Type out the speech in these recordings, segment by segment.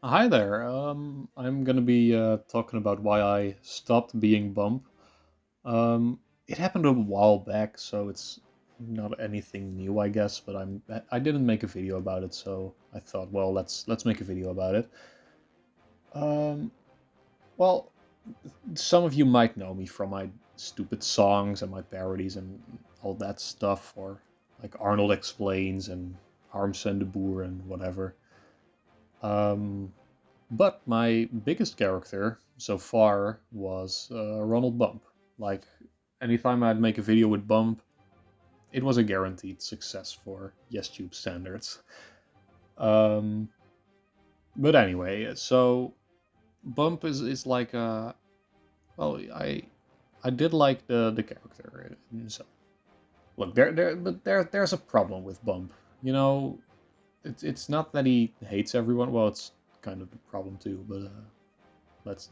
Hi there. I'm gonna be talking about why I stopped being Bump. It happened a while back, so it's not anything new, I guess. But I didn't make a video about it, so I thought, well, let's make a video about it. Um, well, some of you might know me from my stupid songs and my parodies and all that stuff, or like Arnold Explains and Arms and the Boer and whatever. Um, But my biggest character so far was Ronald Bump. Like, anytime I'd make a video with Bump, it was a guaranteed success for Jes Tube standards. Um, but anyway, so Bump is like well, I did like the character. So look, there's a problem with Bump. You know, it's not that he hates everyone. Well, it's kind of the problem too, but that's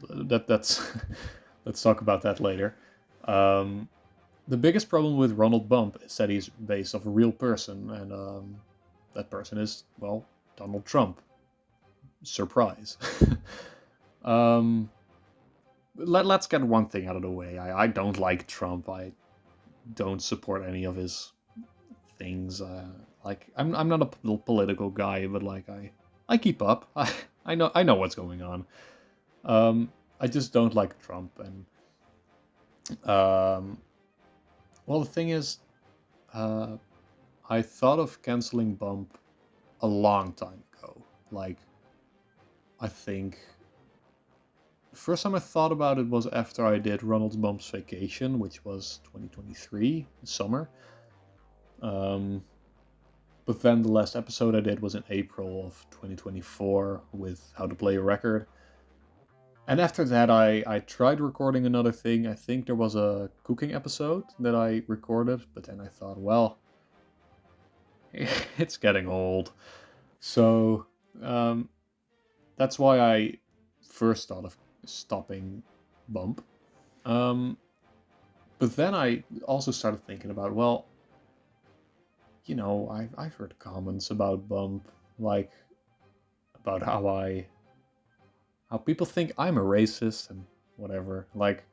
let's talk about that later. Um, the biggest problem with Ronald Bump is that he's based off a real person, and that person is, well, Donald Trump. Surprise. um, let's get one thing out of the way. I don't like Trump. I don't support any of his things. Like I'm not a political guy, but like I keep up. I know what's going on. I just don't like Trump, and um, well, the thing is, uh, I thought of canceling Bump a long time ago. Like, I think the first time I thought about it was after I did Ronald Bump's Vacation, which was 2023 summer. Um, but then the last episode I did was in April of 2024 with How to Play a Record. And after that, I tried recording another thing. I think there was a cooking episode that I recorded, but then I thought, well, it's getting old. So um, that's why I first thought of stopping Bump. Um, but then I also started thinking about, well, I've heard comments about Bump, like about how people think I'm a racist and whatever. Like,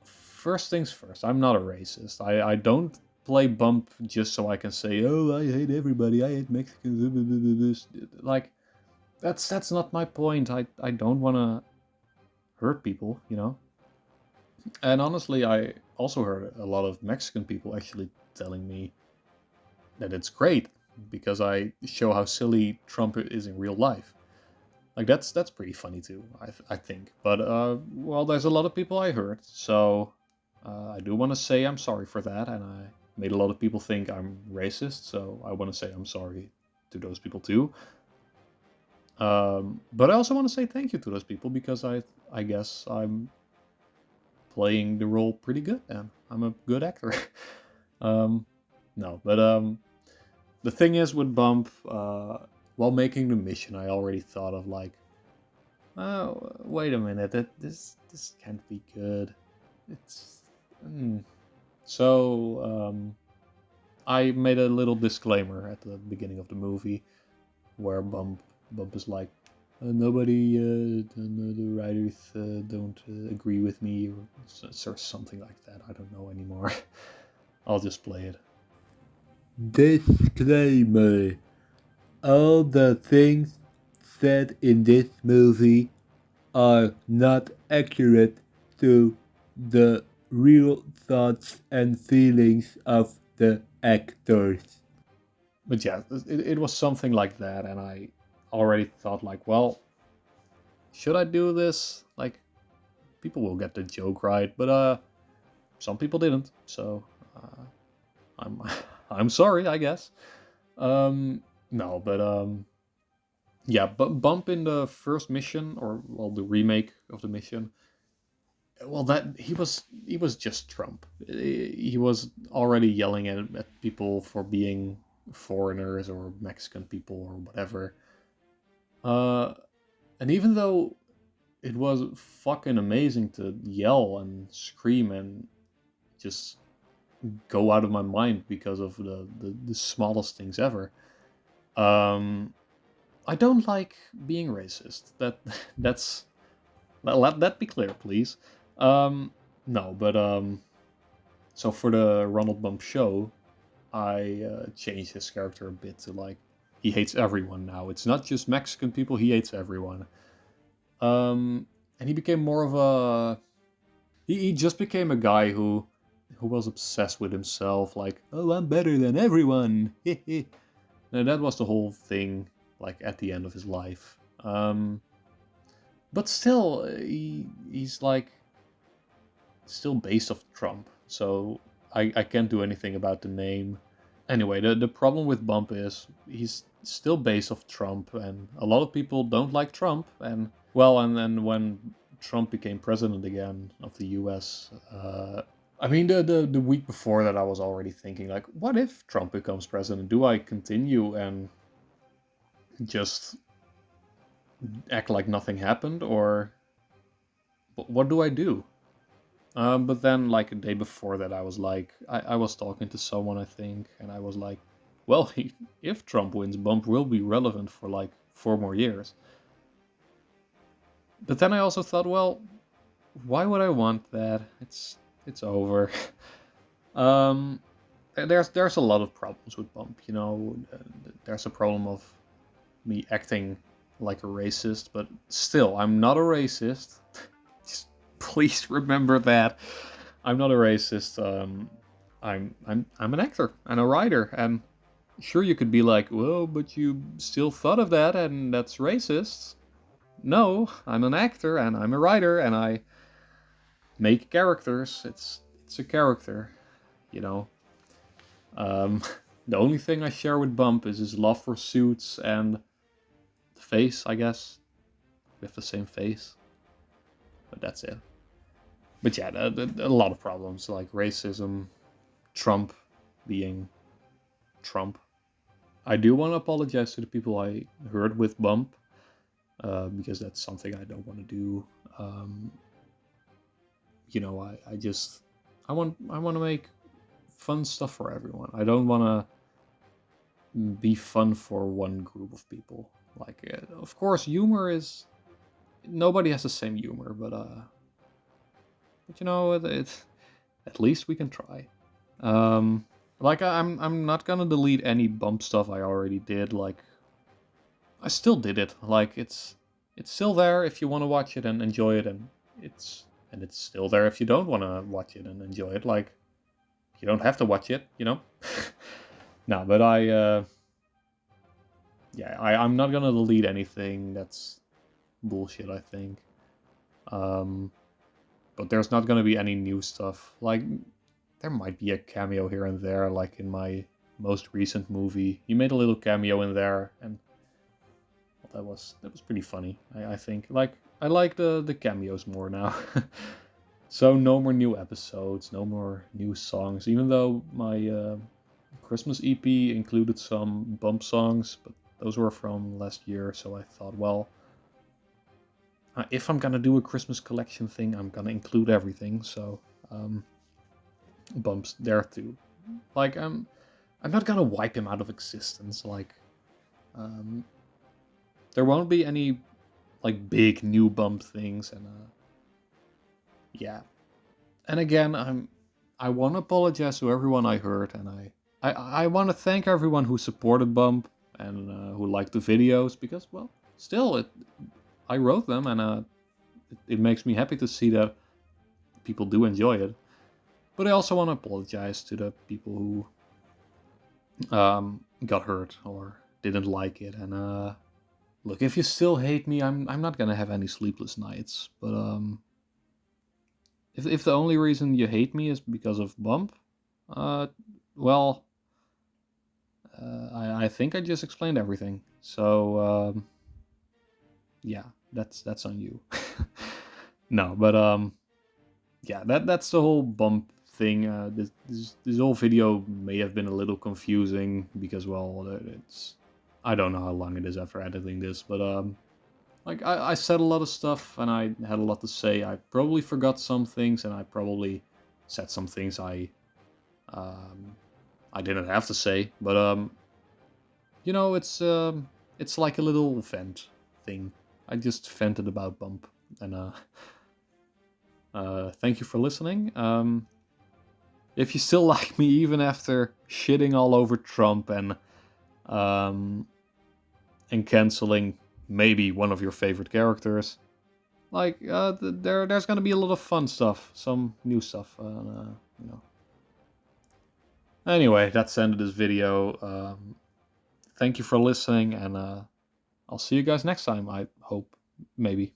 first things first, I'm not a racist. I don't play Bump just so I can say, oh, I hate everybody, I hate Mexicans. Like, that's not my point. I don't want to hurt people, you know. And honestly, I also heard a lot of Mexican people actually telling me that it's great because I show how silly Trump is in real life. Like that's pretty funny too. I think. But well, there's a lot of people I heard, so I do want to say I'm sorry for that, and I made a lot of people think I'm racist. So I want to say I'm sorry to those people too. But I also want to say thank you to those people because I guess I'm playing the role pretty good, and I'm a good actor. um, no, but the thing is with Bump, while making the mission, I already thought of like, oh, wait a minute, this can't be good. It's so I made a little disclaimer at the beginning of the movie where Bump is like, nobody, the writers don't agree with me, or something like that. I don't know anymore. I'll just play it. Disclaimer. All the things said in this movie are not accurate to the real thoughts and feelings of the actors. But yeah, it was something like that, and I already thought like, well, should I do this? Like, people will get the joke right, but some people didn't, so I'm I'm sorry, I guess. No, but yeah, but Bump in the first mission, or well, the remake of the mission, well, that he was just Trump. He was already yelling at people for being foreigners or Mexican people or whatever. Uh, and even though it was fucking amazing to yell and scream and just go out of my mind because of the smallest things ever. Um, I don't like being racist. That's let that be clear, please. Um, no, but so for the Ronald Bump show, I changed his character a bit to like he hates everyone now. It's not just Mexican people; he hates everyone. And he became more of a he just became a guy who was obsessed with himself. Like, oh, I'm better than everyone. And that was the whole thing. Like at the end of his life. But still, he's like still based off Trump. So I can't do anything about the name. Anyway, the problem with Bump is he's still based off Trump, and a lot of people don't like Trump. And well, and then when Trump became president again of the U.S., I mean, the week before that, I was already thinking like, what if Trump becomes president? Do I continue and just act like nothing happened, or what do I do? But then, like a day before that, I was like, I was talking to someone, I think, and I was like, well, if Trump wins, Bump will be relevant for like 4 more years. But then I also thought, well, why would I want that? It's over. um, there's a lot of problems with Bump. You know, there's a problem of me acting like a racist, but still, I'm not a racist. Just please remember that I'm not a racist. I'm an actor and a writer, and sure you could be like, well, but you still thought of that, and that's racist. No, I'm an actor and I'm a writer, and I make characters. It's a character, you know. Um, the only thing I share with Bump is his love for suits and the face, I guess. We have the same face, but that's it. But yeah, a lot of problems like racism, Trump being Trump. I do want to apologize to the people I hurt with Bump, because that's something I don't want to do. You know, I want to make fun stuff for everyone. I don't want to be fun for one group of people. Like, of course, humor is nobody has the same humor, but you know, it at least we can try. Like I'm not gonna delete any Bump stuff I already did. Like I still did it. Like it's still there if you want to watch it and enjoy it, and it's still there if you don't want to watch it and enjoy it. Like you don't have to watch it, you know. No, but I'm not gonna delete anything. That's bullshit, I think. But there's not gonna be any new stuff. Like there might be a cameo here and there, like in my most recent movie. You made a little cameo in there, and well, that was pretty funny. I think like I like the cameos more now. So no more new episodes, no more new songs. Even though my Christmas EP included some Bump songs, but those were from last year. So I thought, well, if I'm gonna do a Christmas collection thing, I'm gonna include everything. So Bump's there too. Like I'm not gonna wipe him out of existence. Like there won't be any like big new Bump things, and yeah. And again, I want to apologize to everyone I hurt, and I want to thank everyone who supported Bump and who liked the videos, because well, still I wrote them, and it makes me happy to see that people do enjoy it. But I also want to apologize to the people who got hurt or didn't like it. And look, if you still hate me, I'm not gonna have any sleepless nights. But if the only reason you hate me is because of Bump, well, I think I just explained everything. So yeah, that's on you. No, but yeah, that's the whole Bump thing. This whole video may have been a little confusing because, well, it's I don't know how long it is after editing this, but like I said a lot of stuff and I had a lot to say. I probably forgot some things, and I probably said some things I didn't have to say. But you know, it's it's like a little vent thing. I just vented about Bump, and thank you for listening. If you still like me even after shitting all over Trump and canceling maybe one of your favorite characters, like there's gonna be a lot of fun stuff, some new stuff, you know. Anyway, that's the end of this video. Thank you for listening, and I'll see you guys next time. I hope, maybe.